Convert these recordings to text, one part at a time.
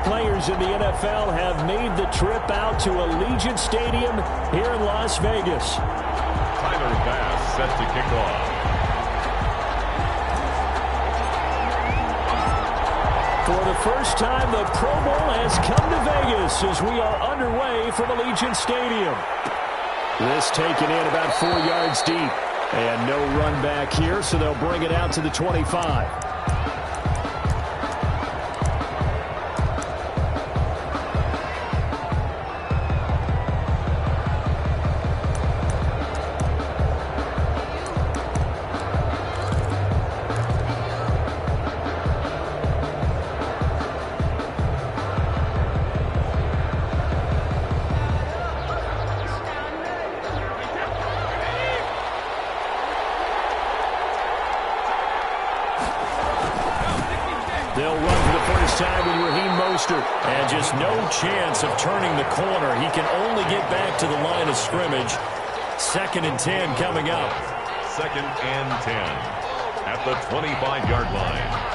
players in the NFL have made the trip out to Allegiant Stadium here in Las Vegas. Tyler Bass set to kick off. For the first time, the Pro Bowl has come to Vegas as we are underway from Allegiant Stadium. This taken in about 4 yards deep. And no run back here, so they'll bring it out to the 25. They'll run for the first time with Raheem Mostert. And just no chance of turning the corner. He can only get back to the line of scrimmage. 2nd and 10 coming up. 2nd and 10 at the 25-yard line.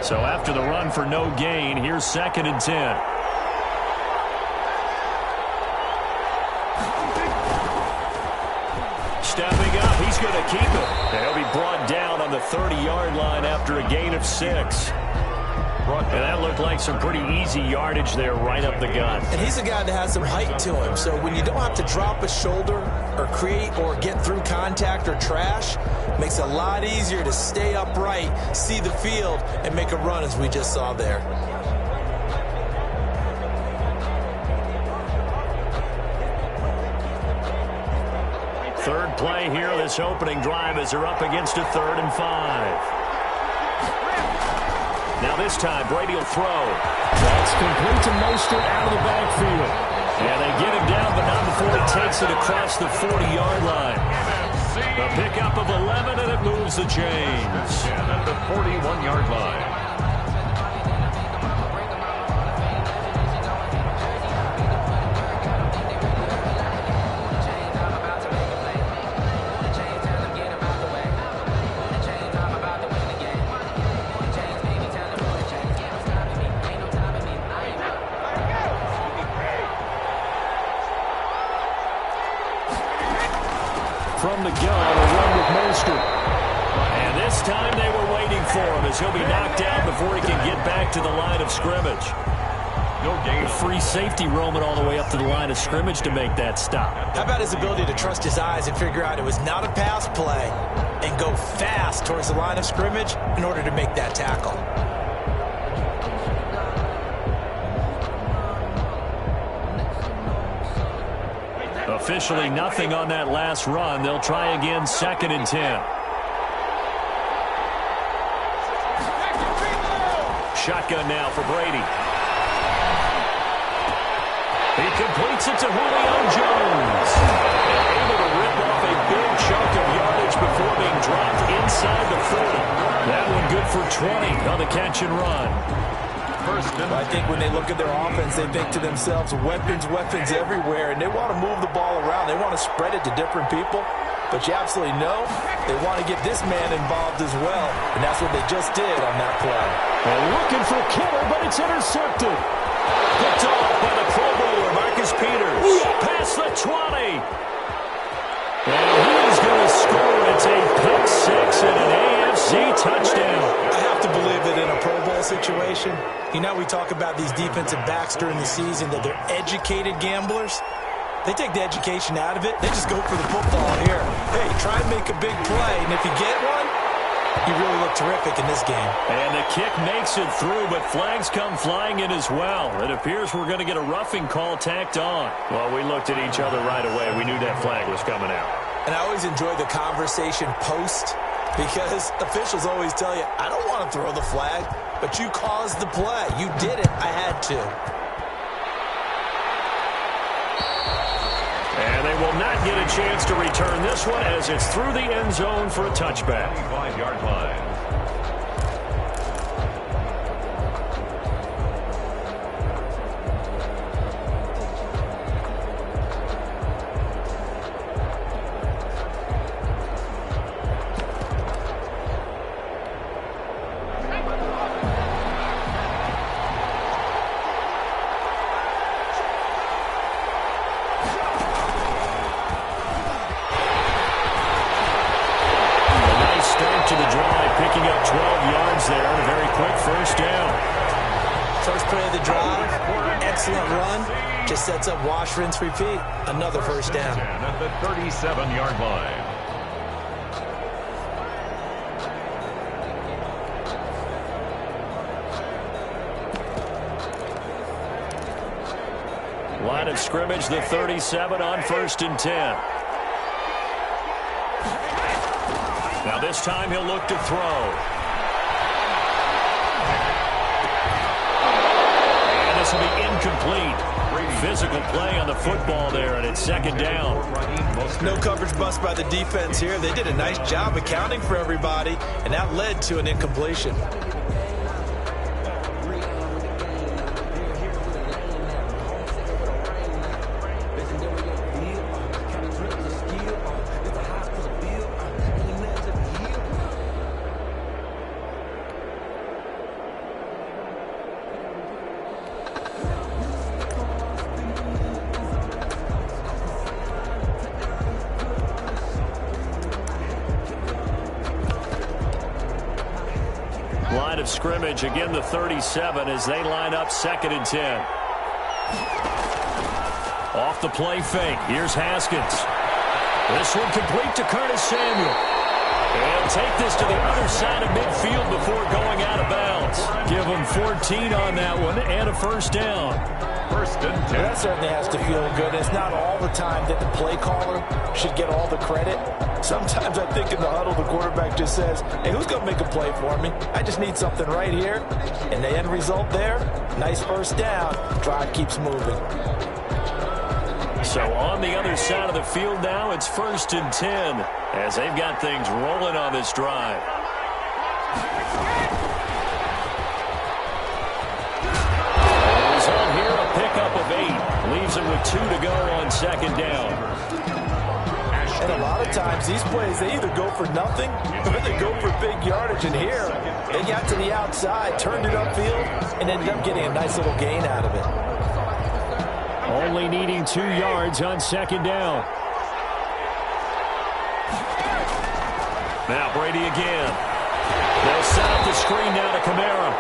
So after the run for no gain, here's 2nd and 10. Stepping up, he's going to keep it. And he'll be brought down on the 30-yard line after a gain of 6. And that looked like some pretty easy yardage there right up the gut. And he's a guy that has some height to him. So when you don't have to drop a shoulder or create or get through contact or trash, makes it a lot easier to stay upright, see the field, and make a run as we just saw there. Third play here, this opening drive as they're up against a 3rd and 5. Now this time, Brady will throw. That's complete to Mostert out of the backfield. And they get him down, but not before he takes it across the 40-yard line. A pickup of 11, and it moves the chains. And at the 41-yard line. From the gun, a run with Mostert. And this time they were waiting for him as he'll be knocked down before he can get back to the line of scrimmage. No gain. Free safety roaming all the way up to the line of scrimmage to make that stop. How about his ability to trust his eyes and figure out it was not a pass play and go fast towards the line of scrimmage in order to make that tackle? Officially nothing on that last run. They'll try again, 2nd and 10. Shotgun now for Brady. He completes it to Julio Jones. And able to rip off a big chunk of yardage before being dropped inside the 40. That one good for 20 on the catch and run. I think when they look at their offense, they think to themselves, weapons everywhere, and they want to move the ball around. They want to spread it to different people. But you absolutely know they want to get this man involved as well, and that's what they just did on that play. And looking for Kittle, but it's intercepted. Picked off by the Pro Bowler, Marcus Peters. Past the 20. And he is going to score. It's a pick 6 and an AFC touchdown. I have to believe that in a Pro Bowl situation, you know, we talk about these defensive backs during the season, that they're educated gamblers. They take the education out of it. They just go for the football here. Hey, try and make a big play, and if you get one, you really look terrific in this game. And the kick makes it through, but flags come flying in as well. It appears we're going to get a roughing call tacked on. Well, we looked at each other right away. We knew that flag was coming out. And I always enjoy the conversation post, because officials always tell you, I don't want to throw the flag, but you caused the play. You did it. I had to. And they and will not get a chance to return this one as it's through the end zone for a touchback. 25-yard line. To the drive, picking up 12 yards there, and a very quick first down. First play of the drive, excellent run, just sets up wash, rinse, repeat. Another first down. At the 37-yard line. Line of scrimmage, the 37 on 1st and 10. Now this time he'll look to throw. And this will be incomplete. Physical play on the football there, and it's 2nd down. No coverage bust by the defense here. They did a nice job accounting for everybody, and that led to an incompletion. Line of scrimmage, again the 37 as they line up 2nd and 10. Off the play fake, here's Haskins. This one complete to Curtis Samuel. And take this to the other side of midfield before going out of bounds. Give them 14 on that one and a first down. 1st and 10. That certainly has to feel good. It's not all the time that the play caller should get all the credit. Sometimes I think in the huddle, the quarterback just says, hey, who's going to make a play for me? I just need something right here. And the end result there, nice first down. Drive keeps moving. So on the other side of the field now, it's 1st and 10 as they've got things rolling on this drive. Result here, a pickup of 8. Leaves them with 2 to go on 2nd down. And a lot of times, these plays, they either go for nothing or they go for big yardage. And here, they got to the outside, turned it upfield, and ended up getting a nice little gain out of it. Only needing 2 yards on 2nd down. Now Brady again. They'll set up the screen now to Kamara.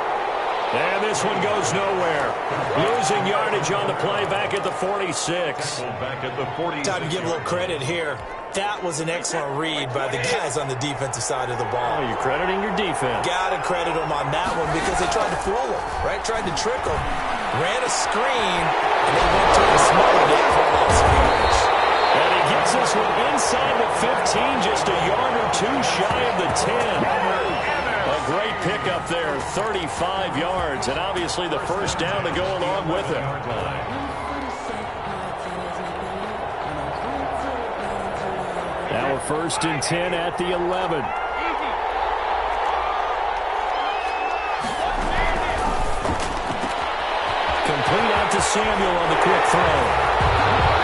And this one goes nowhere. Losing yardage on the play back at the 46. Back at the 46. Time to give a little credit here. That was an excellent read by the guys on the defensive side of the ball. Oh, you're crediting your defense. Got to credit them on that one because they tried to fool them, right? Tried to trick them. Ran a screen, and they went to a smothered it for a loss of yardage. And he gets this one inside the 15, just a yard or 2 shy of the 10. A great pickup there, 35 yards, and obviously the first down to go along with it. Now a 1st and 10 at the 11. Complete out to Samuel on the quick throw.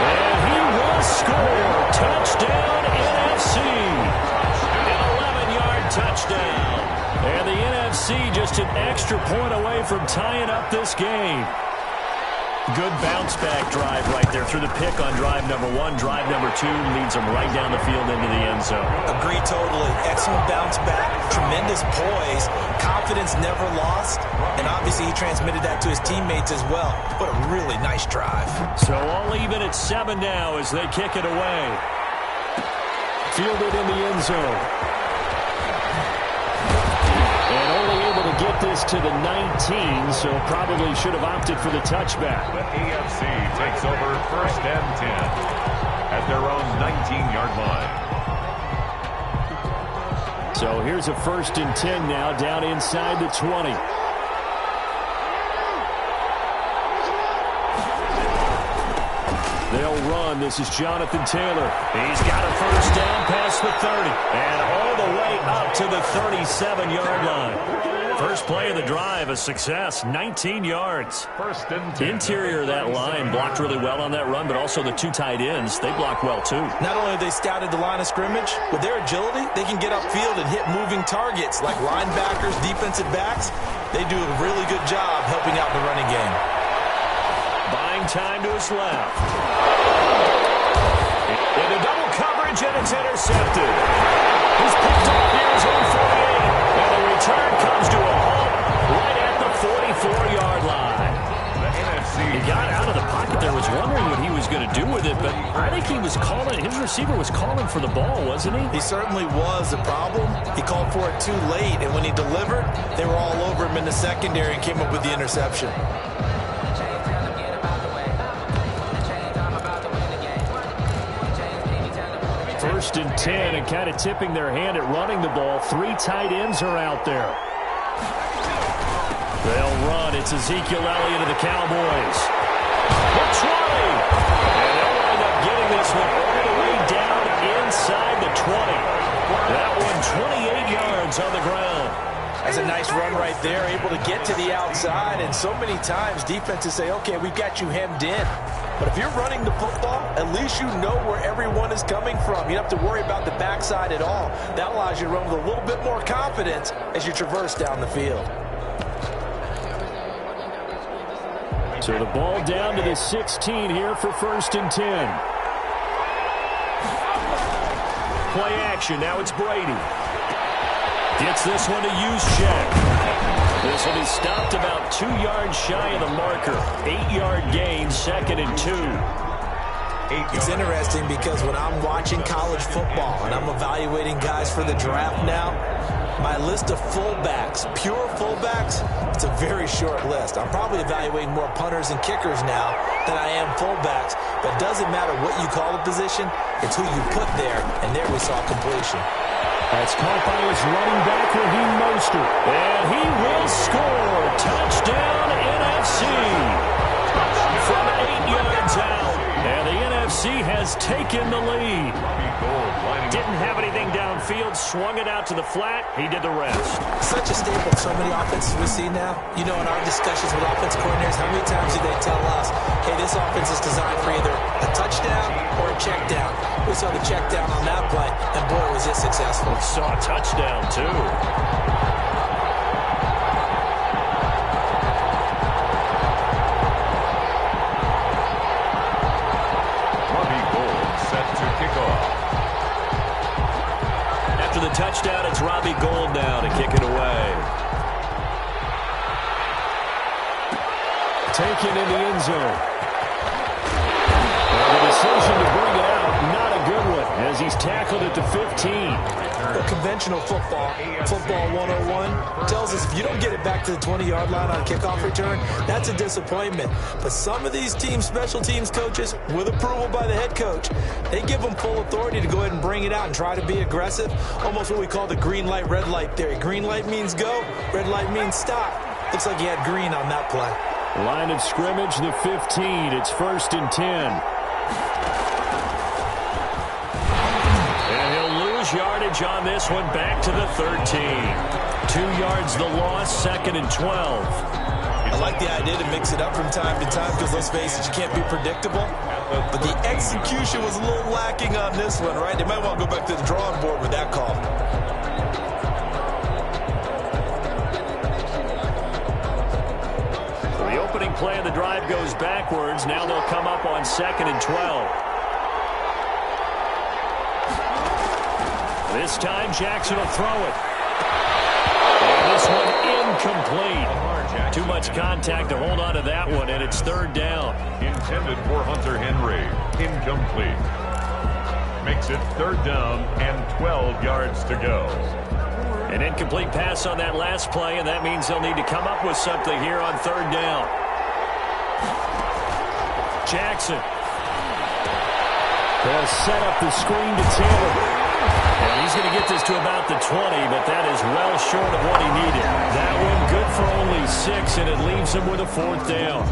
And he will score. Touchdown, NFC. An 11-yard touchdown. And the NFC just an extra point away from tying up this game. Good bounce-back drive right there through the pick on drive number 1. Drive number 2 leads them right down the field into the end zone. Agree totally. Excellent bounce-back, tremendous poise, confidence never lost, and obviously he transmitted that to his teammates as well. What a really nice drive. So all even at 7 now as they kick it away. Fielded in the end zone. And only able to get this to the 19, so probably should have opted for the touchback. The AFC takes over 1st and 10 at their own 19-yard line. So here's a 1st and 10 now down inside the 20. They'll run run. This is Jonathan Taylor. He's got a first down past the 30 and all the way up to the 37-yard line. First play of the drive, a success, 19 yards. First and 10. Interior of that line blocked really well on that run, but also the two tight ends, they blocked well too. Not only have they scouted the line of scrimmage, with their agility, they can get upfield and hit moving targets like linebackers, defensive backs. They do a really good job helping out the running game. Buying time to his left. Into double coverage, and it's intercepted. He's picked off near his own 48. And the return comes to a halt right at the 44-yard line. The NFC. He got out of the pocket there, was wondering what he was going to do with it, but I think he was calling, his receiver was calling for the ball, wasn't he? He certainly was. The problem, he called for it too late, and when he delivered, they were all over him in the secondary and came up with the interception. First and 10, and kind of tipping their hand at running the ball. Three tight ends are out there. They'll run. It's Ezekiel Elliott of the Cowboys. The 20. And they'll wind up getting this one all the way down inside the 20. That one 28 yards on the ground. That's a nice run right there, able to get to the outside. And so many times defenses say, okay, we've got you hemmed in. But if you're running the football, at least you know where everyone is coming from. You don't have to worry about the backside at all. That allows you to run with a little bit more confidence as you traverse down the field. So the ball down to the 16 here for first and 10. Play action. Now it's Brady. Gets this one to Juszczyk. This one is stopped about 2 yards shy of the marker. 8-yard gain, second and 2. It's interesting because when I'm watching college football and I'm evaluating guys for the draft now, my list of fullbacks, pure fullbacks, it's a very short list. I'm probably evaluating more punters and kickers now than I am fullbacks. But it doesn't matter what you call the position, it's who you put there, and there we saw completion. That's caught by his running back, Raheem Mostert. And he will score. Touchdown, NFC. From 8 yards out. And the NFC has taken the lead. Didn't have anything downfield, swung it out to the flat. He did the rest. Such a staple of so many offenses we see now. You know, in our discussions with offense coordinators, how many times do they tell us, hey, this offense is designed for either a touchdown or a check down. We saw the check down on that play, and boy, was it successful. We saw a touchdown, too. Touchdown, it's Robbie Gould now to kick it away. Taken in the end zone. And the decision to bring it out, not a good one, as he's tackled at the 15. Well, conventional football 101, tells us if you don't get it back to the 20-yard line on a kickoff return, that's a disappointment. But some of these special teams coaches, with approval by the head coach, they give them full authority to go ahead and bring it out and try to be aggressive, almost what we call the green light, red light theory. Green light means go, red light means stop. Looks like he had green on that play. Line of scrimmage, the 15. It's first and 10. Yardage on this one, back to the 13. 2 yards the loss, second and 12. I like the idea to mix it up from time to time because, let's face it, you can't be predictable. But the execution was a little lacking on this one, right? They might want to go back to the drawing board with that call. So the opening play of the drive goes backwards. Now they'll come up on second and 12. This time, Jackson will throw it. And this one incomplete. Too much contact to hold on to that one, and it's third down. Intended for Hunter Henry. Incomplete. Makes it third down and 12 yards to go. An incomplete pass on that last play, and that means they'll need to come up with something here on third down. Jackson. They'll set up the screen to Taylor. And he's going to get this to about the 20, but that is well short of what he needed. That one good for only 6, and it leaves him with a 4th down.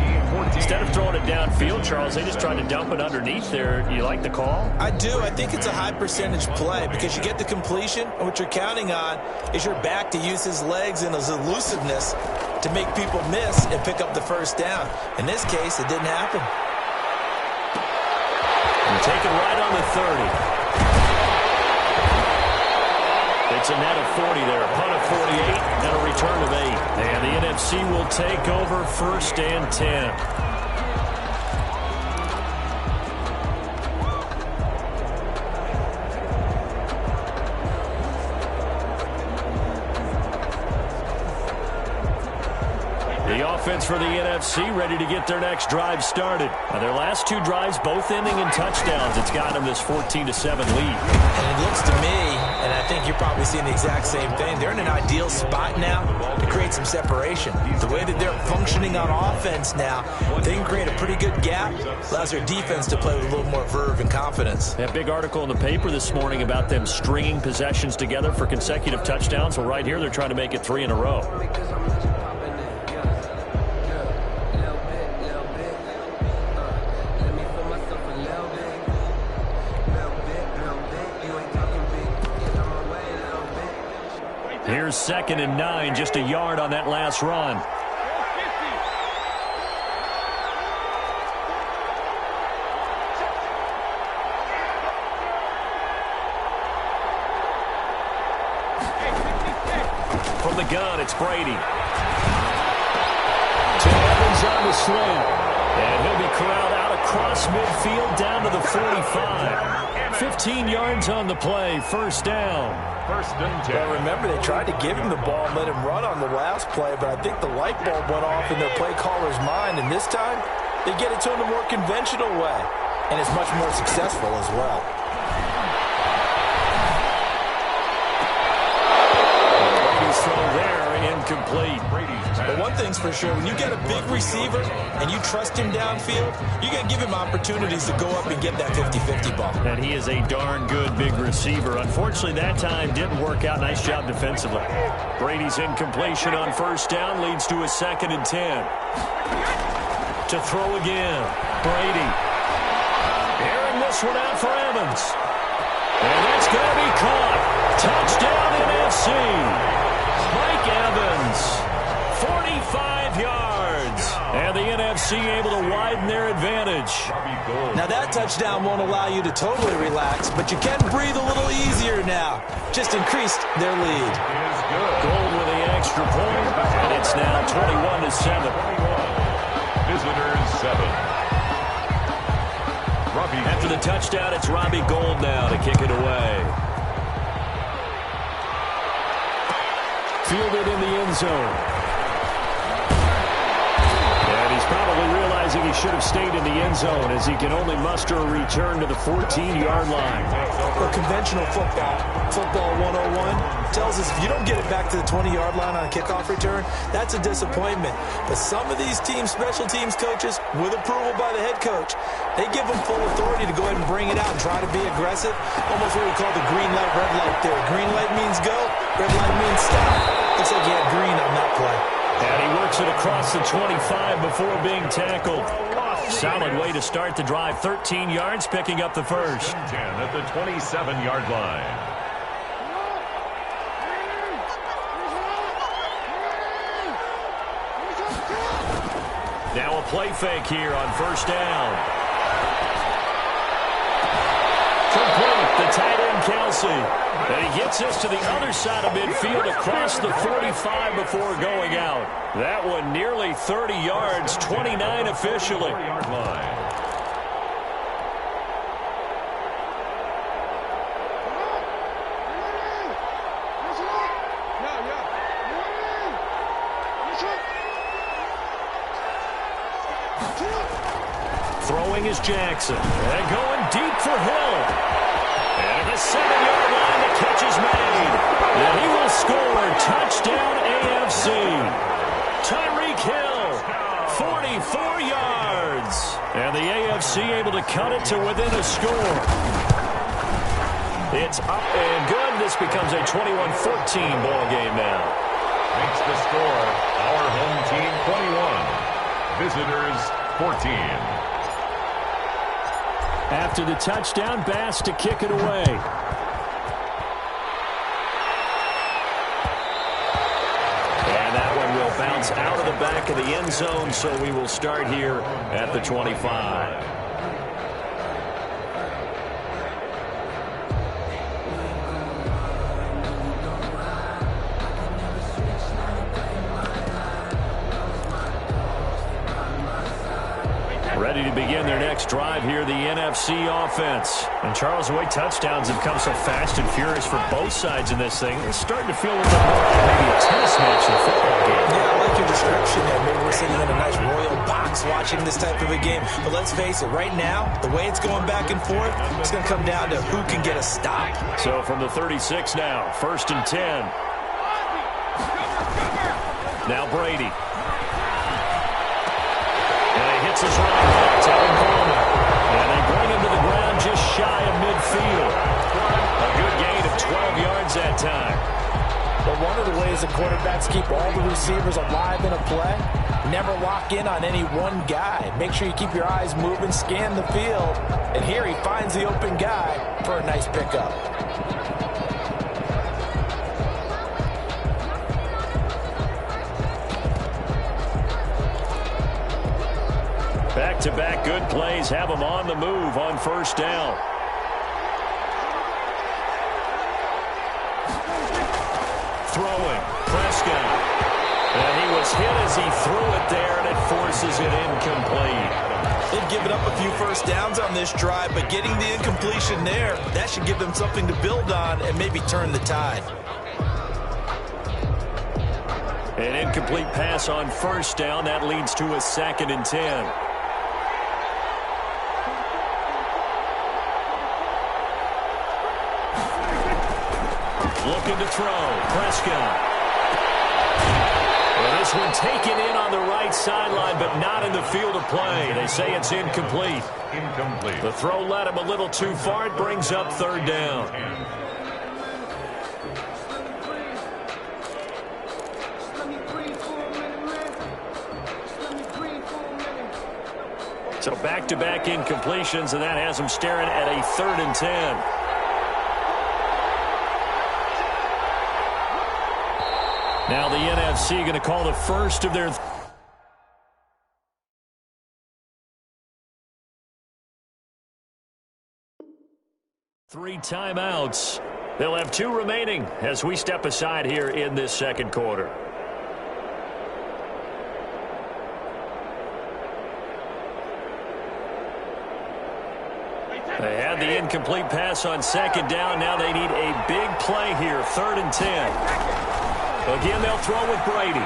Instead of throwing it downfield, Charles, they just tried to dump it underneath there. You like the call? I do. I think it's a high-percentage play because you get the completion, and what you're counting on is your back to use his legs and his elusiveness to make people miss and pick up the 1st down. In this case, it didn't happen. And taken right on the 30. It's a net of 40 there, a punt of 48, and a return of 8. And the NFC will take over 1st and 10. The offense for the NFC ready to get their next drive started. Now, their last 2 drives both ending in touchdowns. It's got them this 14-7 lead. And it looks to me, and I think you're probably seeing the exact same thing, they're in an ideal spot now to create some separation. The way that they're functioning on offense now, they can create a pretty good gap, allows their defense to play with a little more verve and confidence. That big article in the paper this morning about them stringing possessions together for consecutive touchdowns. Well, right here, they're trying to make it 3 in a row. Here's 2nd and 9, just a yard on that last run. From the gun, it's Brady. To Evans on the slant. And he'll be corralled out across midfield down to the 45. 15 yards on the play, 1st down. 1st and 10. Well, remember, they tried to give him the ball and let him run on the last play, but I think the light bulb went off in their play caller's mind, and this time they get it to him a more conventional way, and it's much more successful as well. Brady's throw there, incomplete. But one thing's for sure, when you get a big receiver and you trust him downfield, you're going to give him opportunities to go up and get that 50-50 ball. And he is a darn good big receiver. Unfortunately, that time didn't work out. Nice job defensively. Brady's incompletion on 1st down leads to a 2nd and 10. To throw again, Brady. Airing this one out for Evans. And that's going to be caught. Touchdown NFC. Mike Evans. 45 yards. And the NFC able to widen their advantage. Now that touchdown won't allow you to totally relax, but you can breathe a little easier now. Just increased their lead. Gold with the extra point, and it's now 21-7. Visitors 7. After the touchdown, it's Robbie Gould now to kick it away. Fielded in the end zone. Probably realizing he should have stayed in the end zone as he can only muster a return to the 14-yard line. Well, conventional football 101, tells us if you don't get it back to the 20-yard line on a kickoff return, that's a disappointment. But some of these teams, special teams coaches, with approval by the head coach, they give them full authority to go ahead and bring it out and try to be aggressive. Almost what we call the green light, red light theory. Green light means go, red light means stop. Looks like he had green on that play. And he works it across the 25 before being tackled. Solid way to start the drive. 13 yards, picking up the 1st. 10 at the 27-yard line. Now a play fake here on 1st down. Complete. The tight end, Kelsey. And he gets this to the other side of midfield across the 45 before going out. That one nearly 30 yards, 29 officially. 30-yard line. Throwing is Jackson. And going deep for Hill. And the 7-yard line, the catch is made. And he will score. Touchdown AFC. Tyreek Hill, 44 yards. And the AFC able to cut it to within a score. It's up and good. This becomes a 21-14 ball game now. Makes the score our home team 21, visitors 14. After the touchdown, Bass to kick it away. And that one will bounce out of the back of the end zone, so we will start here at the 25. Ready to begin their next drive here, the NFC offense. And Charles, the way touchdowns have come so fast and furious for both sides in this thing, it's starting to feel a little bit more like maybe a tennis match in a football game. Yeah, I like your description there. Maybe we're sitting in a nice royal box watching this type of a game. But let's face it, right now, the way it's going back and forth, it's going to come down to who can get a stop. So from the 36 now, 1st and 10. Now Brady. Hits his running back, Tevin Coleman. And they bring him to the ground just shy of midfield. A good gain of 12 yards that time. But one of the ways the quarterbacks keep all the receivers alive in a play, never lock in on any one guy. Make sure you keep your eyes moving, scan the field. And here he finds the open guy for a nice pickup. Back-to-back good plays have them on the move on 1st down. Throwing, Prescott. And he was hit as he threw it there, and it forces it incomplete. They've given up a few first downs on this drive, but getting the incompletion there, that should give them something to build on and maybe turn the tide. An incomplete pass on 1st down. That leads to a 2nd and 10. Looking to throw. Prescott. Well, this one taken in on the right sideline, but not in the field of play. They say it's incomplete. Incomplete. The throw led him a little too far. It brings up 3rd down. So back-to-back incompletions, and that has them staring at a 3rd and 10. Now the NFC going to call the first of their... three timeouts. They'll have 2 remaining as we step aside here in this 2nd quarter. They had the incomplete pass on 2nd down. Now they need a big play here, 3rd and 10. Again, they'll throw with Brady. They'll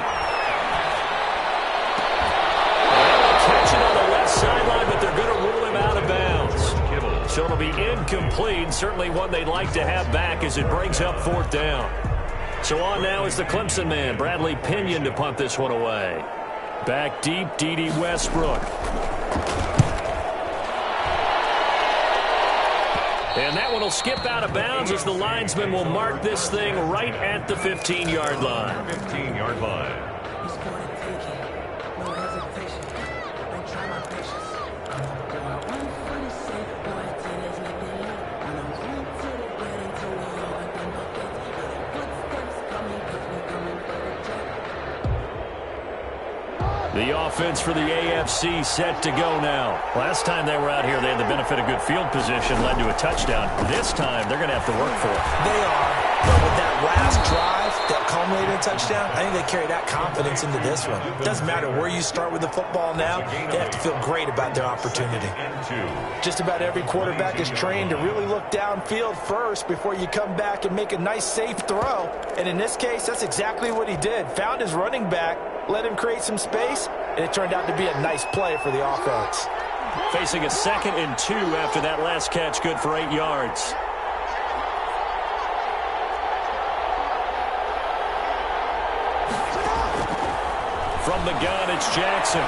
catch it on the left sideline, but they're going to rule him out of bounds. So it'll be incomplete, certainly one they'd like to have back as it brings up 4th down. So on now is the Clemson man, Bradley Pinion, to punt this one away. Back deep, D.D. Westbrook. And that one will skip out of bounds as the linesman will mark this thing right at the 15-yard line. 15-yard line. The offense for the AFC set to go now. Last time they were out here, they had the benefit of good field position, led to a touchdown. This time, they're going to have to work for it. They are, but with that last drive that culminated in a touchdown, I think they carry that confidence into this one. It doesn't matter where you start with the football now, they have to feel great about their opportunity. Just about every quarterback is trained to really look downfield first before you come back and make a nice, safe throw. And in this case, that's exactly what he did. Found his running back, let him create some space, and it turned out to be a nice play for the offense. Facing a 2nd and 2 after that last catch, good for 8 yards. From the gun, it's Jackson.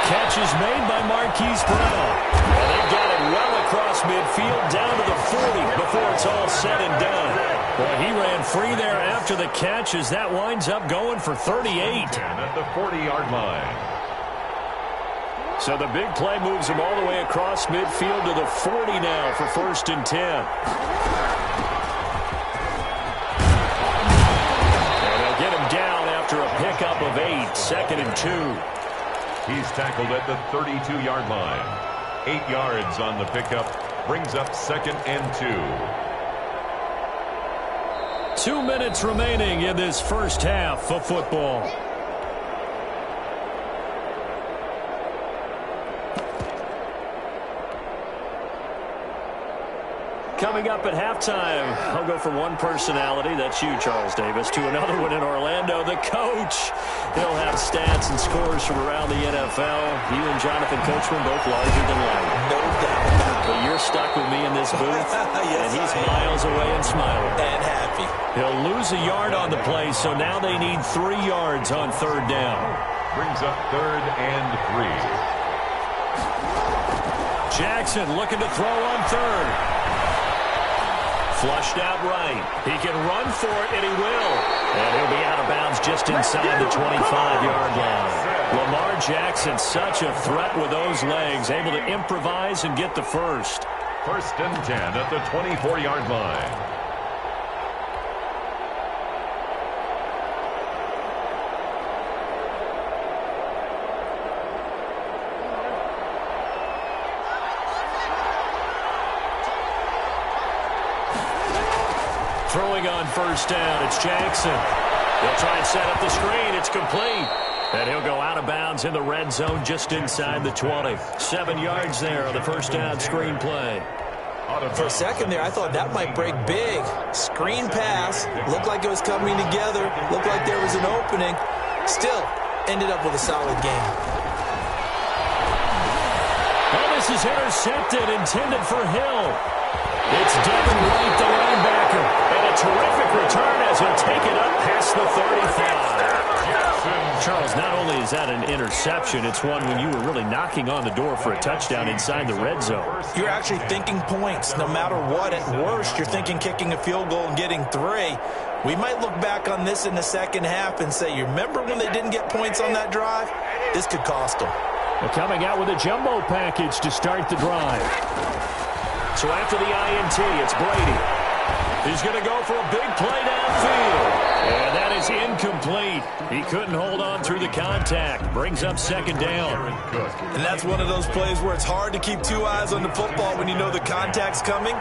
Catch is made by Marquise Brown. And they've got it well across midfield down to the 40 before it's all said and done. Well, he ran free there after the catch as that winds up going for 38. At the 40-yard line. So the big play moves him all the way across midfield to the 40 now for 1st and 10. And they'll get him down after a pickup of 8, 2nd and 2. He's tackled at the 32-yard line. 8 yards on the pickup. Brings up 2nd and 2. 2 minutes remaining in this first half of football. Coming up at halftime, I'll go from one personality, that's you, Charles Davis, to another one in Orlando, the coach. He'll have stats and scores from around the NFL. You and Jonathan Coachman both larger than life. No doubt about it. But you're stuck with me in this booth, Yes, and he's miles away and smiling. And happy. He'll lose a yard on the play, so now they need 3 yards on 3rd down. Brings up 3rd and 3. Jackson looking to throw on 3rd. Flushed out right. He can run for it, and he will. And he'll be out of bounds just inside the 25-yard line. Lamar Jackson, such a threat with those legs, able to improvise and get the first. 1st and 10 at the 24-yard line. Throwing on 1st down, it's Jackson. He'll try and set up the screen. It's complete. And he'll go out of bounds in the red zone just inside the 20. 7 yards there on the 1st down screen play. For a second there, I thought that might break big. Screen pass. Looked like it was coming together. Looked like there was an opening. Still, ended up with a solid game. Well, this is intercepted, intended for Hill. It's Devin White, the linebacker, and a terrific return as he'll take it up past the 35. Charles, not only is that an interception, it's one when you were really knocking on the door for a touchdown inside the red zone. You're actually thinking points. No matter what, at worst, you're thinking kicking a field goal and getting 3. We might look back on this in the second half and say, you remember when they didn't get points on that drive? This could cost them. They're coming out with a jumbo package to start the drive. So after the INT, it's Brady. He's going to go for a big play downfield. And that is incomplete. He couldn't hold on through the contact. Brings up 2nd down. And that's one of those plays where it's hard to keep 2 eyes on the football when you know the contact's coming,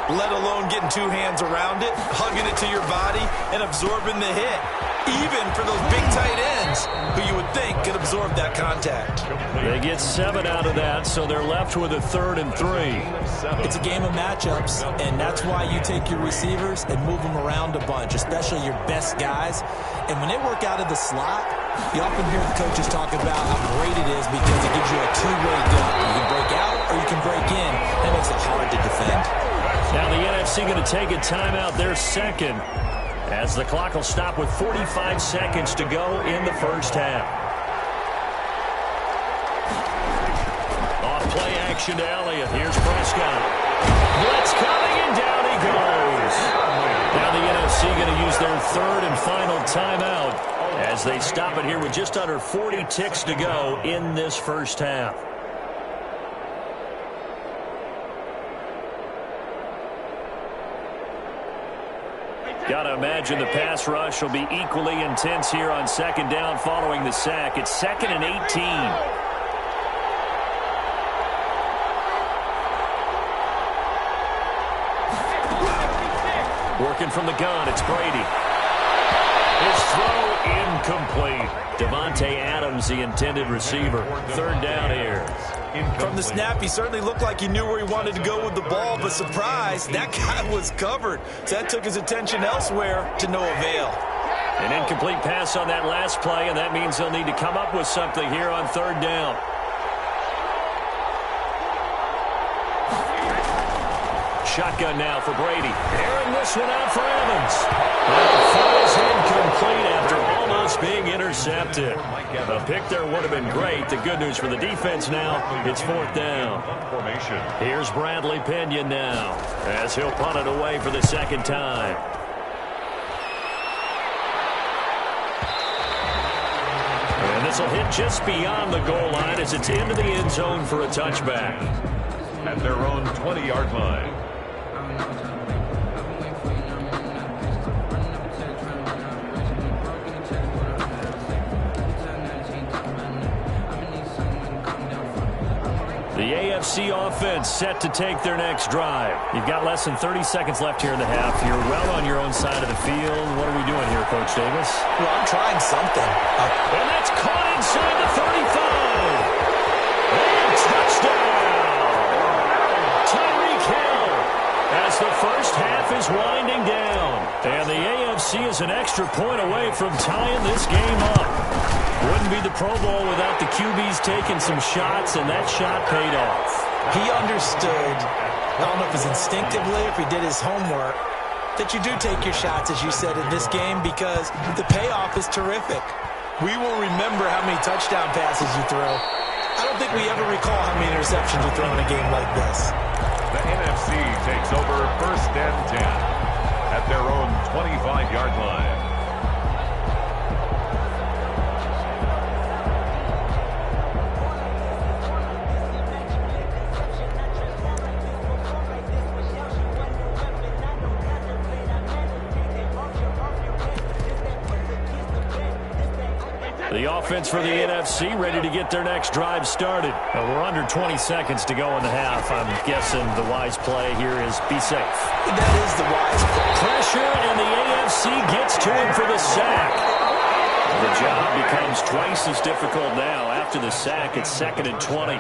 let alone getting 2 hands around it, hugging it to your body, and absorbing the hit. Even for those big tight ends who you would think could absorb that contact. They get 7 out of that, so they're left with a 3rd and 3. It's a game of matchups, and that's why you take your receivers and move them around a bunch, especially your best guys. And when they work out of the slot, you often hear the coaches talk about how great it is because it gives you a two-way go. You can break out or you can break in. That makes it hard to defend. Now the NFC going to take a timeout, their 2nd. As the clock will stop with 45 seconds to go in the first half. Off play action to Elliott. Here's Prescott. Blitz coming, and down he goes. Now the NFC going to use their 3rd and final timeout as they stop it here with just under 40 ticks to go in this first half. Got to imagine the pass rush will be equally intense here on 2nd down following the sack. It's 2nd and 18. Working from the gun, it's Brady. His throw incomplete. Davante Adams, the intended receiver. 3rd down here. From the snap, he certainly looked like he knew where he wanted to go with the ball, but surprise, that guy was covered. So that took his attention elsewhere to no avail. An incomplete pass on that last play, and that means they'll need to come up with something here on 3rd down. Shotgun now for Brady. Airing this one out for Evans. And it falls incomplete after almost almost being intercepted. A pick there would have been great. The good news for the defense now, it's 4th down. Here's Bradley Pinion now as he'll punt it away for the 2nd time. And this will hit just beyond the goal line as it's into the end zone for a touchback. At their own 20-yard line. The AFC offense set to take their next drive. You've got less than 30 seconds left here in the half. You're well on your own side of the field. What are we doing here, Coach Davis? Well, I'm trying something. And that's caught inside the 35. And touchdown! Tyreek Hill as the first half is winding down. And the AFC is an extra point away from tying this game up. Wouldn't be the Pro Bowl without the QBs taking some shots, and that shot paid off. He understood, I don't know if it's instinctively, if he did his homework, that you do take your shots, as you said, in this game because the payoff is terrific. We will remember how many touchdown passes you throw. I don't think we ever recall how many interceptions you throw in a game like this. The NFC takes over 1st and 10 at their own 25-yard line. The offense for the NFC ready to get their next drive started. We're under 20 seconds to go in the half. I'm guessing the wise play here is be safe. That is the wise play. Pressure, and the AFC gets to him for the sack. The job becomes twice as difficult now. After the sack, it's 2nd and 20.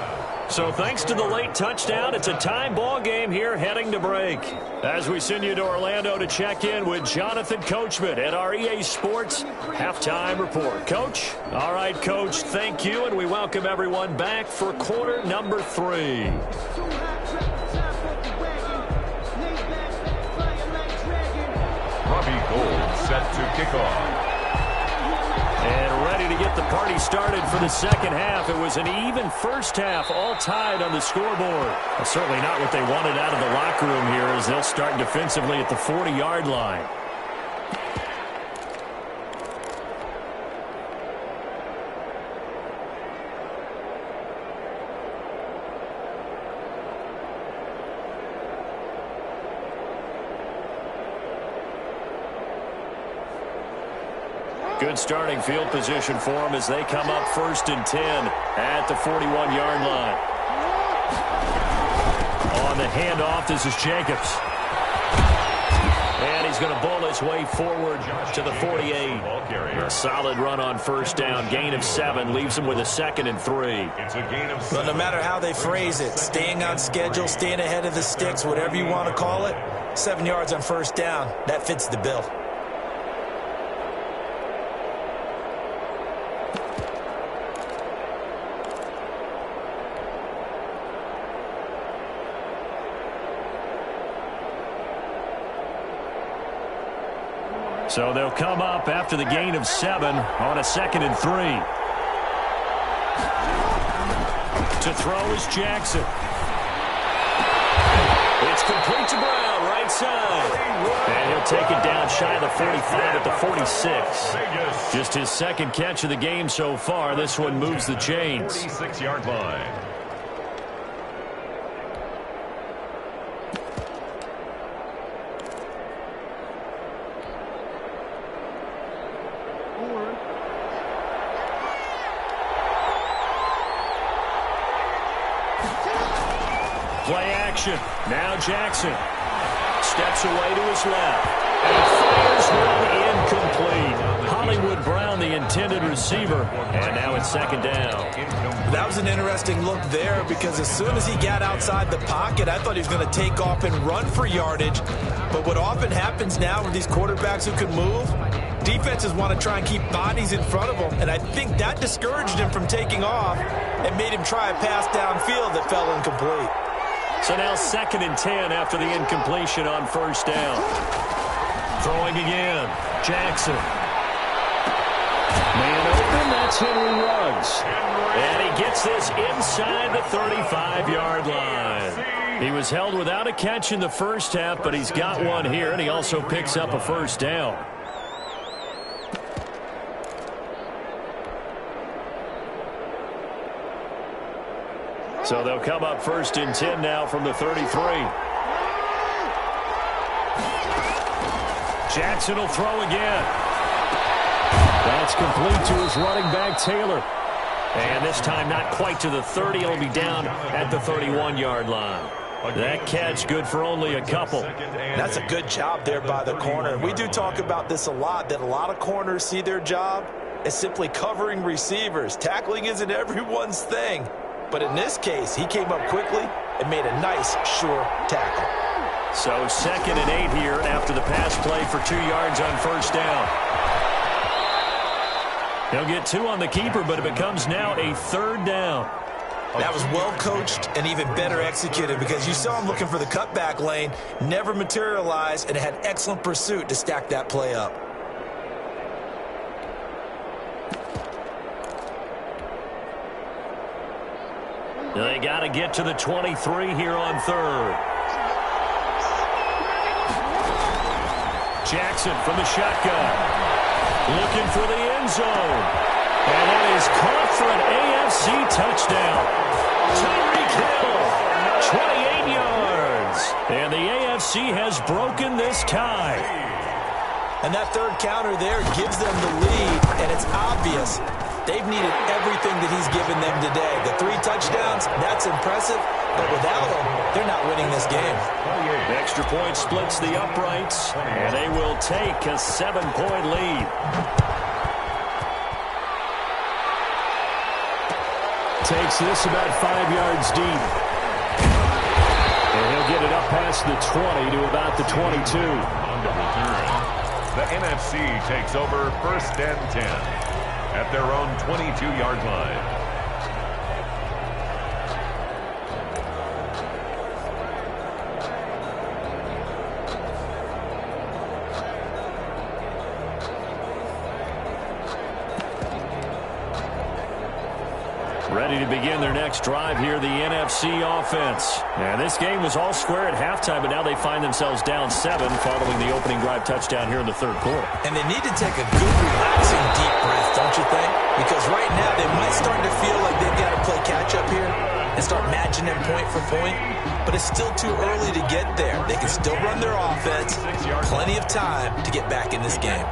So thanks to the late touchdown, it's a tie ball game here heading to break. As we send you to Orlando to check in with Jonathan Coachman at our EA Sports Halftime Report. Coach? All right, Coach, thank you, and we welcome everyone back for quarter number 3. Robbie Gould set to kick off. And ready to get the party started for the 2nd half. It was an even first half, all tied on the scoreboard. Well, certainly not what they wanted out of the locker room here as they'll start defensively at the 40-yard line. Good starting field position for them as they come up 1st and 10 at the 41-yard line. On the handoff, this is Jacobs. And he's going to bowl his way forward to the 48. A solid run on 1st down. Gain of 7 leaves him with a 2nd and 3. It's a gain of 7. But no matter how they phrase it, staying on schedule, staying ahead of the sticks, whatever you want to call it, 7 yards on 1st down, that fits the bill. So they'll come up after the gain of 7 on a 2nd and 3. To throw is Jackson. It's complete to Brown, right side. And he'll take it down shy of the 45 at the 46. Just his 2nd catch of the game so far. This one moves the chains. 46-yard line. Play action. Now Jackson steps away to his left and fires one incomplete. Hollywood Brown, the intended receiver, and now it's 2nd down. That was an interesting look there because as soon as he got outside the pocket, I thought he was going to take off and run for yardage. But what often happens now with these quarterbacks who can move, defenses want to try and keep bodies in front of them, and I think that discouraged him from taking off and made him try a pass downfield that fell incomplete. So now 2nd and 10 after the incompletion on 1st down. Throwing again. Jackson. Man open, that's Henry Ruggs. And he gets this inside the 35-yard line. He was held without a catch in the first half, but he's got one here, and he also picks up a first down. So they'll come up 1st and 10 now from the 33. Jackson will throw again. That's complete to his running back, Taylor. And this time not quite to the 30. It'll be down at the 31-yard line. That catch good for only a couple. That's a good job there by the corner. We do talk about this a lot, that a lot of corners see their job as simply covering receivers. Tackling isn't everyone's thing. But in this case, he came up quickly and made a nice, sure tackle. So 2nd and 8 here after the pass play for 2 yards on first down. He'll get 2 on the keeper, but it becomes now a 3rd down. That was well coached and even better executed because you saw him looking for the cutback lane, never materialized, and had excellent pursuit to stack that play up. They got to get to the 23 here on 3rd. Jackson from the shotgun. Looking for the end zone. And that is caught for an AFC touchdown. Tyreek Hill, 28 yards. And the AFC has broken this tie. And that 3rd counter there gives them the lead, and it's obvious they've needed everything that he's given them today. The 3 touchdowns, that's impressive, but without him, they're not winning this game. The extra point splits the uprights, and they will take a 7-point lead. Takes this about 5 yards deep. And he'll get it up past the 20 to about the 22. The NFC takes over 1st and 10 at their own 22-yard line. Ready to begin their next drive here, the NFC offense. Now, this game was all square at halftime, but now they find themselves down 7 following the opening drive touchdown here in the 3rd quarter. And they need to take a good, relaxing, deep breath, don't you think? Because right now they might start to feel like they've got to play catch-up here and start matching them point for point. But it's still too early to get there. They can still run their offense. Plenty of time to get back in this game.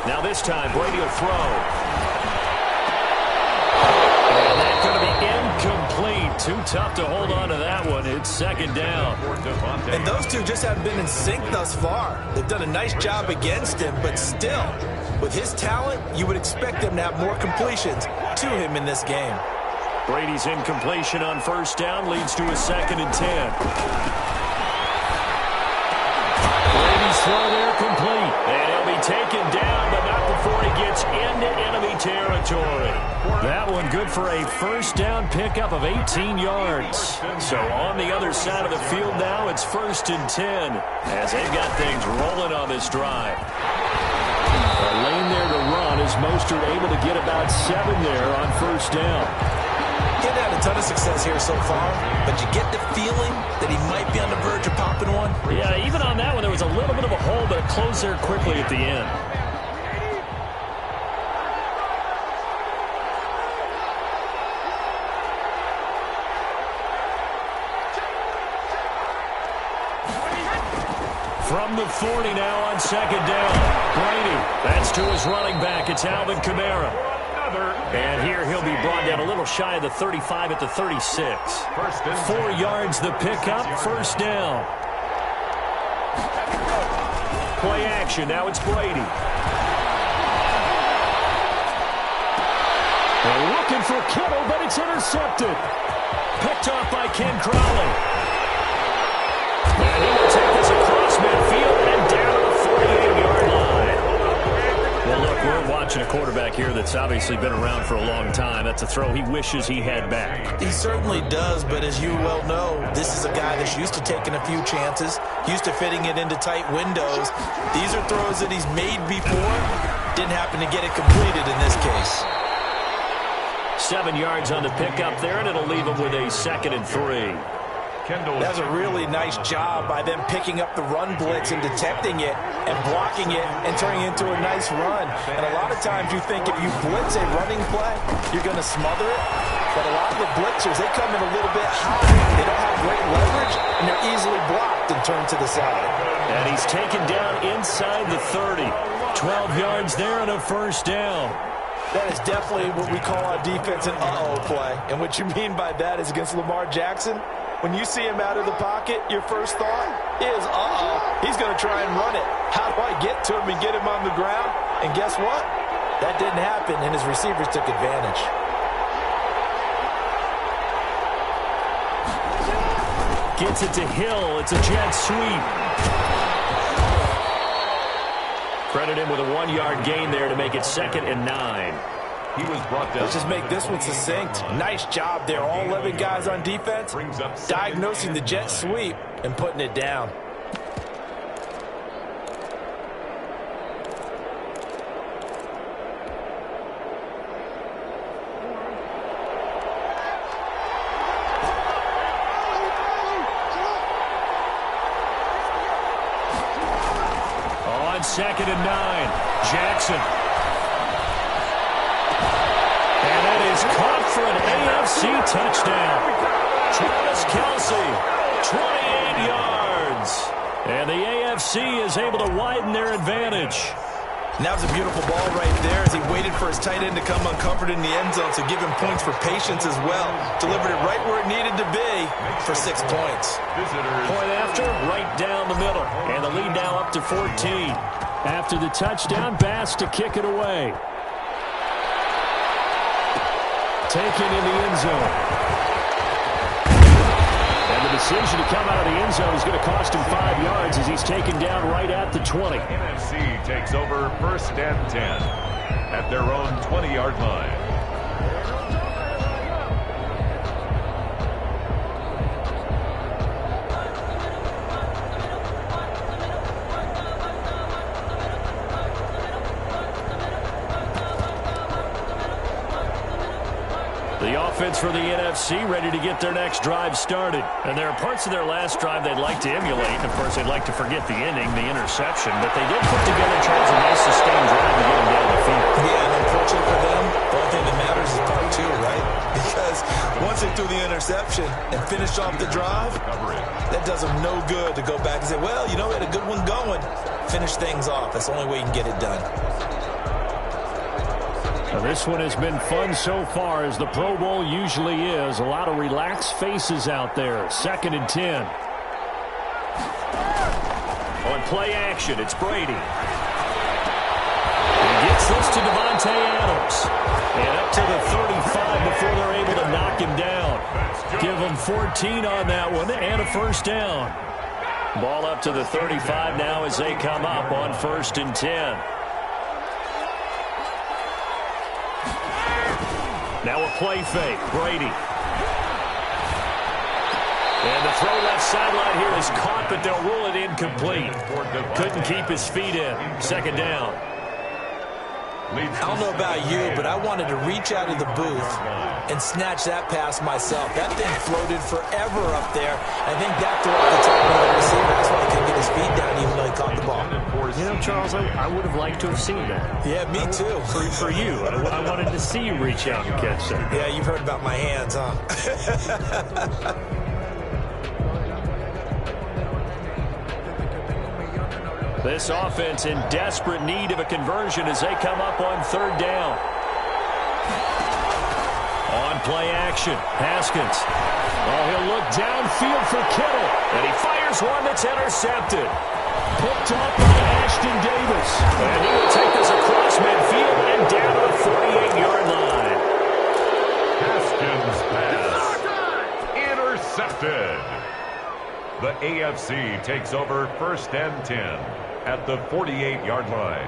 Now this time, Brady will throw. And that's going to be incomplete. Too tough to hold on to that one. It's 2nd down. And those two just haven't been in sync thus far. They've done a nice job against him, but still, with his talent, you would expect them to have more completions to him in this game. Brady's incompletion on first down leads to a 2nd and 10. Brady's throw there complete. And he'll be taken down, but not before he gets into enemy territory. That one good for a first down pickup of 18 yards. So on the other side of the field now, it's 1st and 10 as they've got things rolling on this drive. A lane there to run as Mostert able to get about 7 there on first down. He's had a ton of success here so far, but you get the feeling that he might be on the verge of popping one. Yeah, even on that one, there was a little bit of a hole, but it closed there quickly at the end. From the 40 now on 2nd down. Brady, that's to his running back. It's Alvin Kamara. And here he'll be brought down a little shy of the 35 at the 36. 4 yards the pickup, first down. Play action, now it's Brady. They're looking for Kittle, but it's intercepted. Picked off by Ken Crowley. And he will take this across midfield and down to the 48-yard line. Well, look, we're watching watching a quarterback here that's obviously been around for a long time. That's a throw he wishes he had back. He certainly does, but as you well know, this is a guy that's used to taking a few chances, used to fitting it into tight windows. These are throws that he's made before. Didn't happen to get it completed in this case. 7 yards on the pickup there, and it'll leave him with a 2nd and 3. That's a really nice job by them picking up the run blitz and detecting it and blocking it and turning it into a nice run. And a lot of times you think if you blitz a running play, you're going to smother it. But a lot of the blitzers, they come in a little bit high. They don't have great leverage, and they're easily blocked and turned to the side. And he's taken down inside the 30. 12 yards there and a first down. That is definitely what we call on defense an uh-oh play. And what you mean by that is against Lamar Jackson, when you see him out of the pocket, your first thought is, uh-oh, he's going to try and run it. How do I get to him and get him on the ground? And guess what? That didn't happen, and his receivers took advantage. Gets it to Hill. It's a jet sweep. Credit him with a 1-yard gain there to make it 2nd and 9. He was brought down. Let's just make this one succinct. Nice job there. All 11 guys on defense diagnosing the jet sweep and putting it down. On 2nd and 9, Jackson. Caught for an AFC touchdown. Travis Kelce, 28 yards. And the AFC is able to widen their advantage. And that was a beautiful ball right there as he waited for his tight end to come uncovered in the end zone, so give him points for patience as well. Delivered it right where it needed to be for 6 points. Point after, right down the middle. And the lead now up to 14. After the touchdown, Bass to kick it away. Taken in the end zone. And the decision to come out of the end zone is going to cost him 5 yards as he's taken down right at the 20. NFC takes over 1st and 10 at their own 20-yard line. The offense for the NFC ready to get their next drive started. And there are parts of their last drive they'd like to emulate. Of course, they'd like to forget the ending, the interception. But they did put together, Charles, a nice sustained drive to get them down the field. Yeah, and unfortunately for them, the only thing that matters is part 2, right? Because once they threw the interception and finished off the drive, that does them no good to go back and say, well, you know, we had a good one going. Finish things off. That's the only way you can get it done. Now, this one has been fun so far, as the Pro Bowl usually is. A lot of relaxed faces out there. 2nd and 10. On play action, it's Brady. He gets this to Devontae Adams. And up to the 35 before they're able to knock him down. Give him 14 on that one and a first down. Ball up to the 35 now as they come up on 1st and 10. Now a play fake, Brady. And the throw left sideline here is caught, but they'll rule it incomplete. Couldn't keep his feet in. 2nd down. I don't know about you, but I wanted to reach out of the booth and snatch that pass myself. That thing floated forever up there. I think that threw off the top of the receiver. That's why he couldn't get his feet down even though he caught the ball. You know, Charles, I would have liked to have seen that. Yeah, me too. For you. I wanted to see you reach out and catch that. Yeah, you've heard about my hands, huh? This offense in desperate need of a conversion as they come up on 3rd down. On play action, Haskins. Oh, he'll look downfield for Kittle. And he fires one that's intercepted. Picked up by Ashton Davis. And he will take this across midfield and down to the 48-yard line. Haskins pass intercepted. The AFC takes over 1st and 10 at the 48-yard line.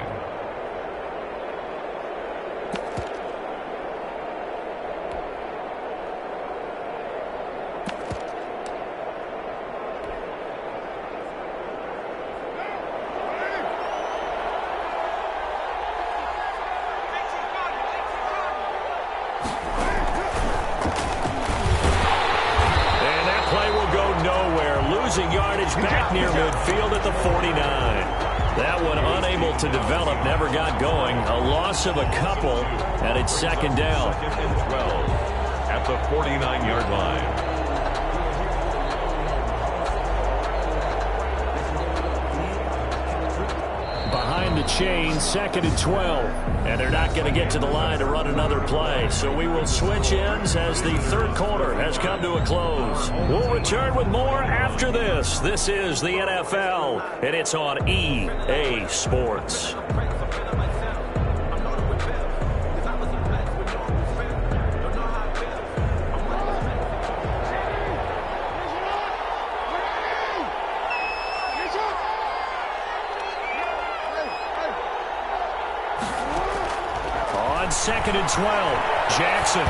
losing yardage back near midfield at the 49. That one unable to develop, never got going. A loss of a couple, and it's second down. Second and 12 at the 49-yard line. Behind the chain, second and 12. And they're not going to get to the line to run another play. So we will switch ends as the third quarter has come to a close. We'll return with more after this. This is the NFL, and it's on EA Sports. Second and 12. Jackson. And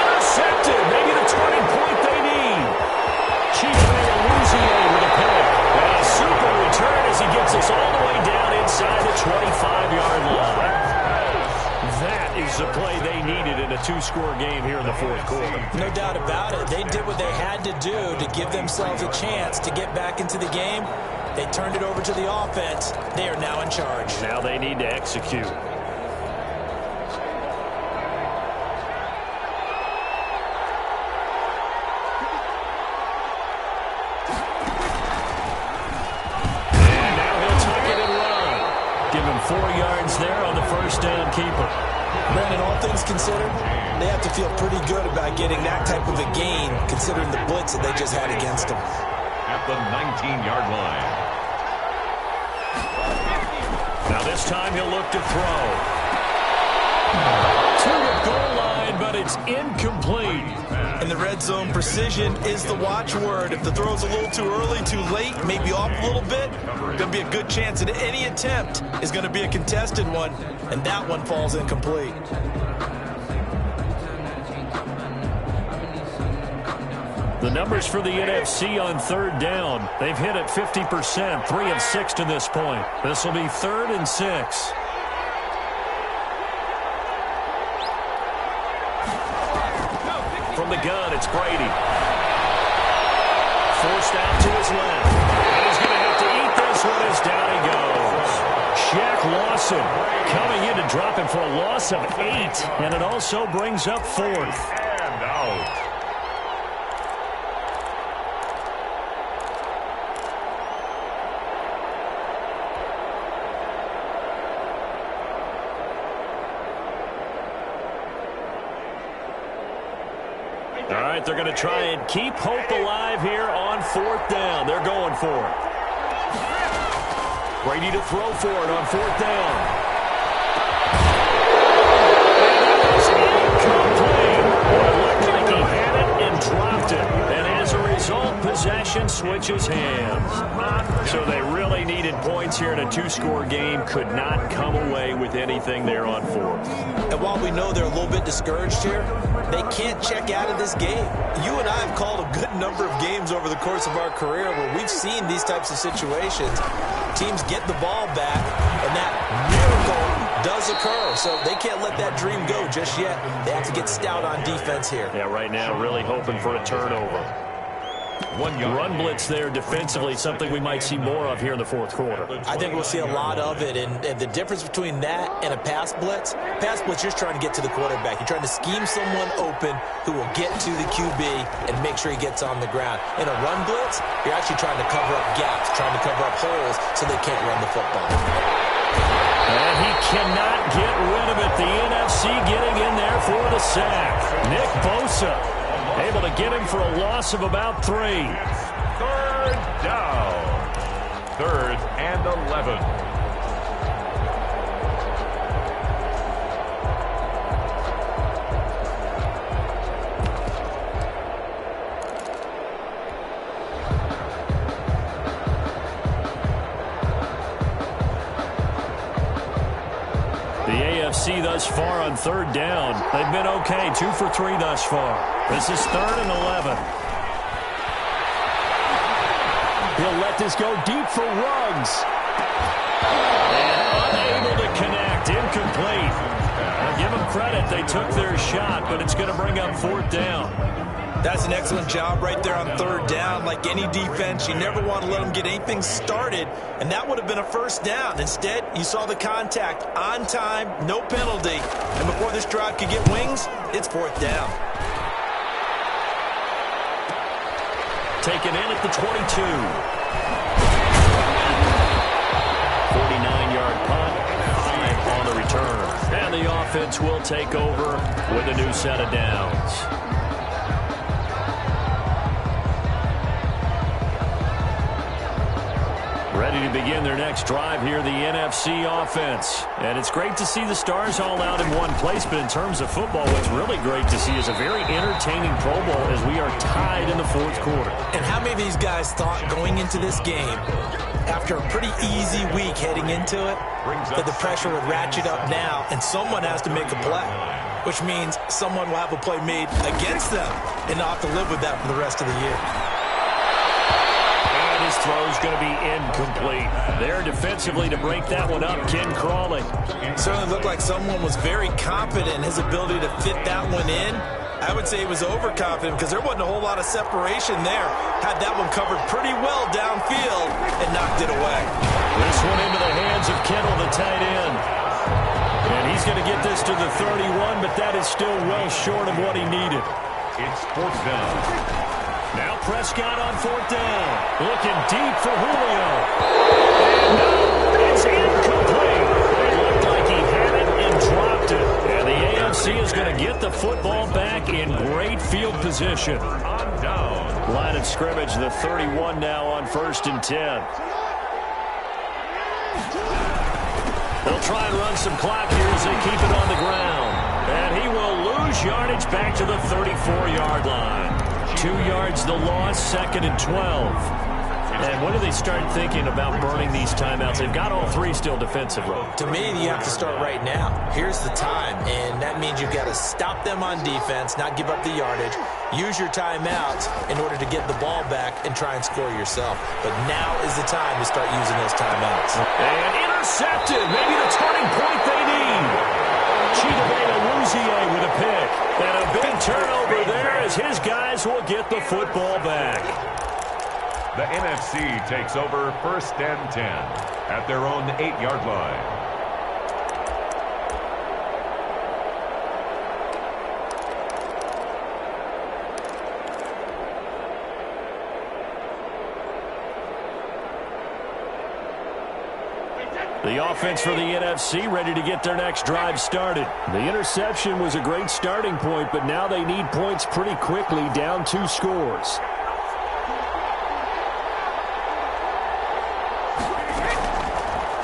intercepted. Maybe the turning point they need. Chief Louisiana with a pick. And a super return as he gets us all the way down inside the 25-yard line. That is the play they needed in a two-score game here in the fourth quarter. No doubt about it. They did what they had to do to give themselves a chance to get back into the game. They turned it over to the offense. They are now in charge. Now they need to execute. And now he'll tuck it and run. Give him 4 yards there on the first down keeper. Brandon, all things considered, they have to feel pretty good about getting that type of a gain considering the blitz that they just had against them. At the 19-yard line. Now this time he'll look to throw. To the goal line, but it's incomplete. In the red zone, precision is the watchword. If the throw's a little too early, too late, maybe off a little bit, going to be a good chance that any attempt is going to be a contested one, and that one falls incomplete. The numbers for the NFC on third down. They've hit it 50%, 3 of 6 to this point. This will be 3rd and 6. From the gun, it's Brady. Forced out to his left. And he's going to have to eat this one as down he goes. Shaq Lawson coming in to drop him for a loss of 8. And it also brings up 4th. And out. All right, they're going to try and keep hope alive here on 4th down. They're going for it. Brady to throw for it on 4th down. It looked like he had it and dropped it. And as a result, possession switches hands. So they really needed points here in a two-score game. Could not come away with anything there on 4th. And while we know they're a little bit discouraged here, they can't check out of this game. You and I have called a good number of games over the course of our career where we've seen these types of situations. Teams get the ball back, and that miracle does occur. So they can't let that dream go just yet. They have to get stout on defense here. Yeah, right now really hoping for a turnover. 1 yard. Run blitz there defensively, something we might see more of here in the fourth quarter. I think we'll see a lot of it, and the difference between that and a pass blitz, you're just trying to get to the quarterback. You're trying to scheme someone open who will get to the QB and make sure he gets on the ground. In a run blitz, you're actually trying to cover up gaps, trying to cover up holes so they can't run the football. And he cannot get rid of it. The NFC getting in there for the sack. Nick Bosa able to get him for a loss of about 3. 3rd down. 3rd and 11. The AFC thus far on 3rd down. They've been okay, 2 for 3 thus far. This is 3rd and 11. He'll let this go deep for Ruggs. And unable to connect, incomplete. I'll give them credit, they took their shot, but it's going to bring up 4th down. That's an excellent job right there on third down. Like any defense, you never want to let them get anything started, and that would have been a first down. Instead, you saw the contact on time, no penalty, and before this drive could get wings, it's fourth down. Taken in at the 22. 49-yard punt, 5 on the return. And the offense will take over with a new set of downs. Ready to begin their next drive here, the NFC offense. And it's great to see the stars all out in one place, but in terms of football, what's really great to see is a very entertaining Pro Bowl as we are tied in the fourth quarter. And how many of these guys thought going into this game, after a pretty easy week heading into it, that the pressure would ratchet up now and someone has to make a play, which means someone will have a play made against them and not have to live with that for the rest of the year. His throw is going to be incomplete. There defensively to break that one up, Ken Crawley. Certainly looked like someone was very confident in his ability to fit that one in. I would say he was overconfident because there wasn't a whole lot of separation there. Had that one covered pretty well downfield and knocked it away. This one into the hands of Kittle, the tight end. And he's going to get this to the 31, but that is still well short of what he needed. It's fourth down. Now Prescott on fourth down. Looking deep for Julio. And no, it's incomplete. It looked like he had it and dropped it. And the AFC is going to get the football back in great field position. On down. Line of scrimmage, the 31 now on 1st and 10. They'll try and run some clock here as they keep it on the ground. And he will lose yardage back to the 34-yard line. 2 yards the loss, 2nd and 12. And when do they start thinking about burning these timeouts? They've got all 3 still defensively. To me, you have to start right now. Here's the time, and that means you've got to stop them on defense, not give up the yardage, use your timeouts in order to get the ball back and try and score yourself. But now is the time to start using those timeouts. And intercepted, maybe the turning point they need. Chidobe with a pick. And a big turnover there as his guys will get the football back. The NFC takes over 1st and 10 at their own 8-yard line. The offense for the NFC ready to get their next drive started. The interception was a great starting point, but now they need points pretty quickly, down 2 scores.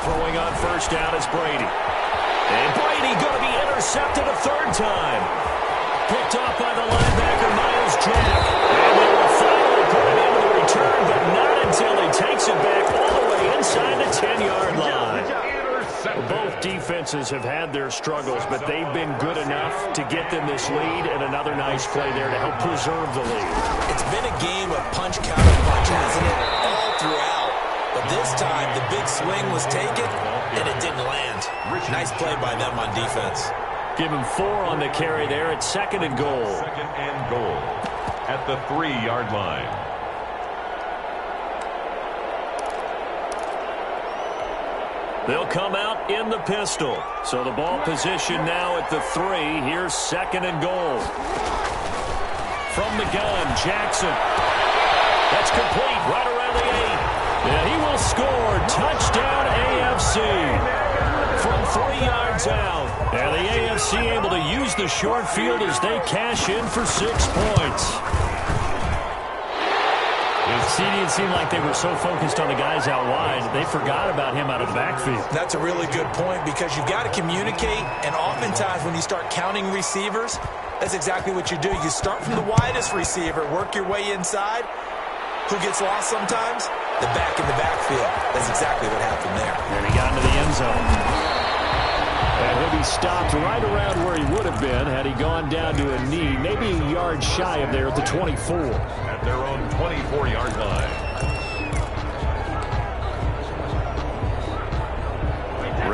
Throwing on first down is Brady. And Brady going to be intercepted a 3rd time. Picked off by the linebacker, Miles Jack. And they will finally put it into the return, but not until he takes it back all the way inside the 10-yard line. Both defenses have had their struggles, but they've been good enough to get them this lead, and another nice play there to help preserve the lead. It's been a game of punch, counter, punch, hasn't it? All throughout. But this time, the big swing was taken, and it didn't land. Nice play by them on defense. Give him 4 on the carry there at 2nd and goal. 2nd and goal at the 3-yard line. They'll come out in the pistol. So the ball position now at the 3. Here's 2nd and goal. From the gun, Jackson. That's complete right around the 8. And he will score. Touchdown AFC. From 3 yards out. And the AFC able to use the short field as they cash in for 6 points. It seemed like they were so focused on the guys out wide, they forgot about him out of the backfield. That's a really good point because you've got to communicate, and oftentimes when you start counting receivers, that's exactly what you do. You start from the widest receiver, work your way inside. Who gets lost sometimes? The back in the backfield. That's exactly what happened there. And he got into the end zone. And he'll be stopped right around where he would have been had he gone down to a knee, maybe a yard shy of there at the 24. At their own 24-yard line.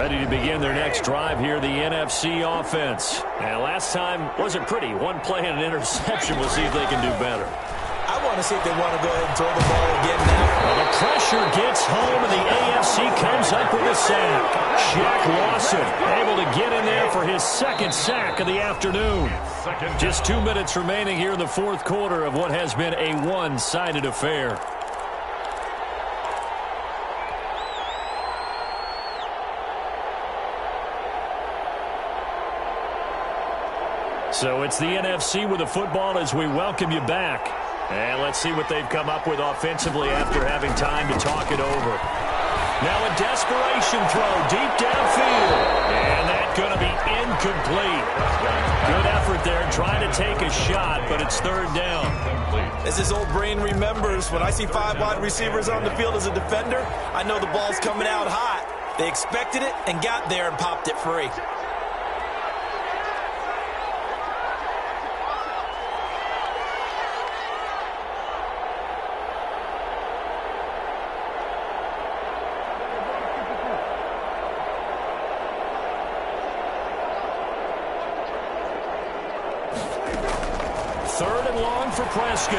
Ready to begin their next drive here, the NFC offense. And last time wasn't pretty. One play and an interception. We'll see if they can do better. I want to see if they want to go ahead and throw the ball again now. Well, the pressure gets home, and the AFC comes up with a sack. Shaq Lawson able to get in there for his second sack of the afternoon. Just 2 minutes remaining here in the fourth quarter of what has been a one-sided affair. So it's the NFC with the football as we welcome you back. And let's see what they've come up with offensively after having time to talk it over. Now a desperation throw deep downfield. And that's going to be incomplete. Good effort there trying to take a shot, but it's third down. As his old brain remembers, when I see 5 wide receivers on the field as a defender, I know the ball's coming out hot. They expected it and got there and popped it free. Third and long for Prescott.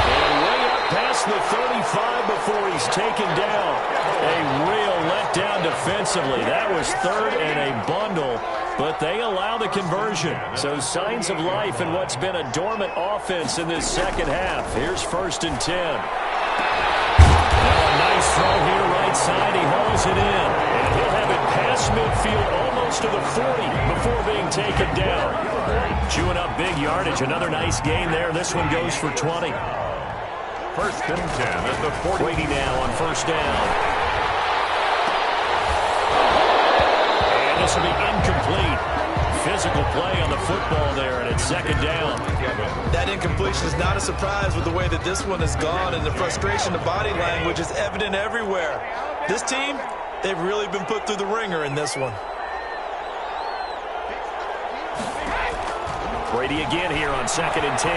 And way up past the 35 before he's taken down. A real letdown defensively. That was third and a bundle, but they allow the conversion. So signs of life in what's been a dormant offense in this second half. Here's 1st and 10. Now a nice throw here right side. He hauls it in. And he'll have it past midfield almost to the 40 before being taken down. Chewing up big yardage. Another nice gain there. This one goes for 20. 1st and 10 at the 40. Brady now on 1st down. And this will be incomplete. Physical play on the football there, and it's 2nd down. That incompletion is not a surprise with the way that this one has gone, and the frustration, the body language is evident everywhere. This team, they've really been put through the ringer in this one. Brady again here on 2nd and 10.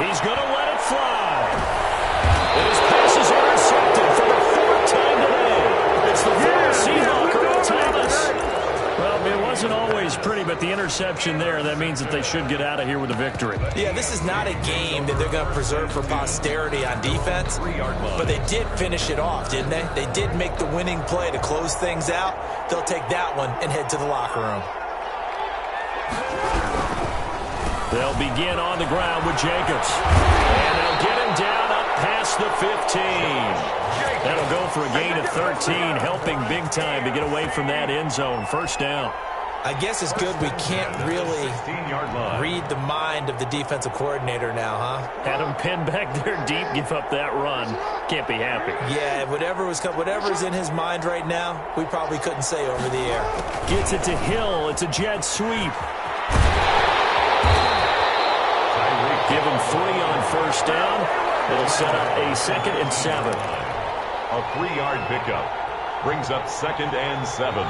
He's going to let it fly. And his pass is intercepted for the 4th time today. It's the former Seahawk, Earl Thomas. Well, it wasn't always pretty, but the interception there, that means that they should get out of here with a victory. Yeah, this is not a game that they're going to preserve for posterity on defense, but they did finish it off, didn't they? They did make the winning play to close things out. They'll take that one and head to the locker room. They'll begin on the ground with Jacobs. And they'll get him down up past the 15. That'll go for a gain of 13, helping big time to get away from that end zone. 1st down. I guess it's good we can't really read the mind of the defensive coordinator now, huh? Had him pinned back there deep, give up that run. Can't be happy. Yeah, whatever's in his mind right now, we probably couldn't say over the air. Gets it to Hill. It's a jet sweep. Give him 3 on 1st down. It'll set up a 2nd and 7. A 3-yard pickup brings up 2nd and 7.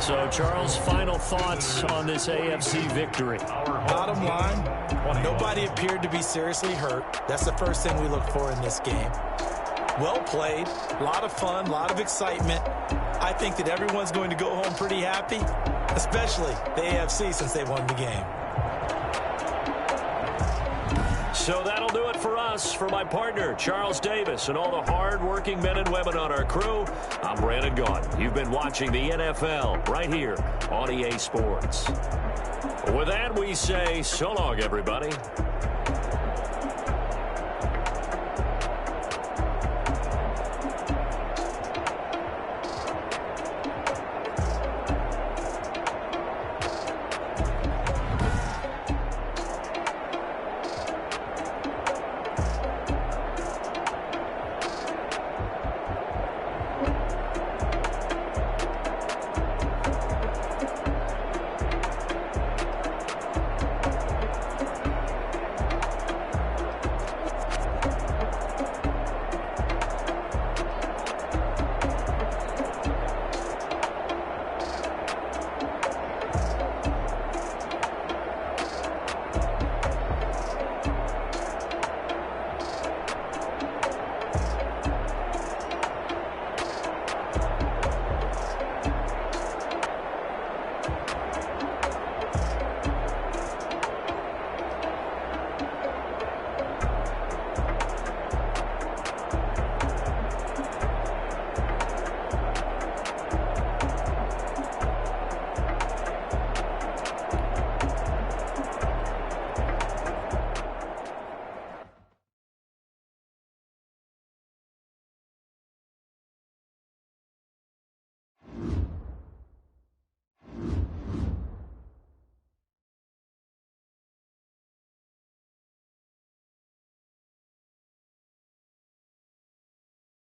So, Charles, final thoughts on this AFC victory? Bottom line, nobody appeared to be seriously hurt. That's the first thing we look for in this game. Well played, a lot of fun, a lot of excitement. I think that everyone's going to go home pretty happy, especially the AFC since they won the game. So that'll do it for us. For my partner, Charles Davis, and all the hard-working men and women on our crew, I'm Brandon Gaudin. You've been watching the NFL right here on EA Sports. With that, we say so long, everybody.